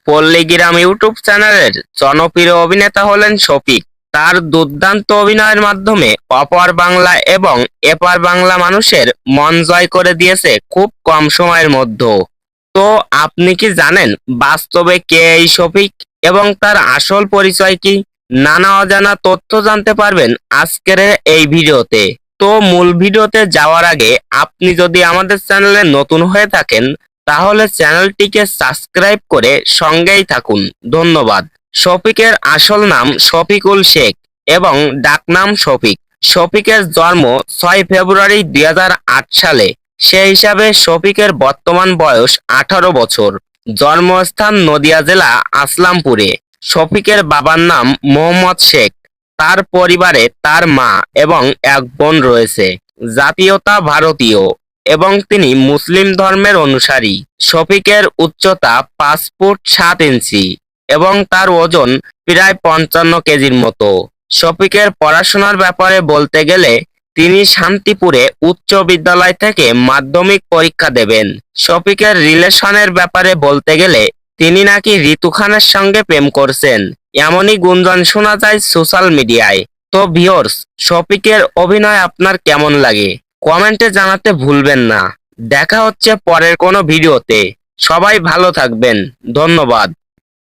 পল্লীগ্রাম YouTube চ্যানেলের জনপ্রিয় অভিনেতা হলেন শফিক। তার দুর্দান্ত অভিনয়ের মাধ্যমে অপার বাংলা এবং এপার বাংলা মানুষের মন জয় করে দিয়েছে খুব কম সময়ের মধ্যে। তো আপনি কি জানেন বাস্তবে কে এই শফিক এবং তার আসল পরিচয় কি? নানা অজানা তথ্য জানতে পারবেন আজকের এই ভিডিওতে। তো মূল ভিডিওতে যাওয়ার আগে আপনি যদি আমাদের চ্যানেলে নতুন হয়ে থাকেন তাহলে চ্যানেলটিকে সাবস্ক্রাইব করে সঙ্গেই থাকুন। ধন্যবাদ। শফিকের আসল নাম শফিকুল শেখ এবং ডাকনাম শফিক। শফিকের জন্ম 6 ফেব্রুয়ারি 2008 সালে। সে হিসাবে শফিকের বর্তমান বয়স 18 বছর। জন্মস্থান নদিয়া জেলা আসলামপুরে। শফিকের বাবার নাম মোহাম্মদ শেখ। তার পরিবারে তার মা এবং এক বোন রয়েছে। জাতীয়তা ভারতীয় এবং তিনি মুসলিম ধর্মের অনুসারী। শফিকের উচ্চতা 5 ফুট 7 ইঞ্চি এবং তার ওজন প্রায় 55 কেজির মতো। শফিকের পড়াশোনার ব্যাপারে বলতে গেলে তিনি শান্তিপুরে উচ্চ বিদ্যালয় থেকে মাধ্যমিক পরীক্ষা দেবেন। শফিকের রিলেশনের ব্যাপারে বলতে গেলে তিনি নাকি ঋতু খানের সঙ্গে প্রেম করছেন, এমনই গুঞ্জন শোনা যায় সোশ্যাল মিডিয়ায়। তো ভিউয়ার্স, শফিকের অভিনয় আপনার কেমন লাগে কমেন্টে জানাতে ভুলবেন না। দেখা হচ্ছে পরের কোনো ভিডিওতে। সবাই ভালো থাকবেন। ধন্যবাদ।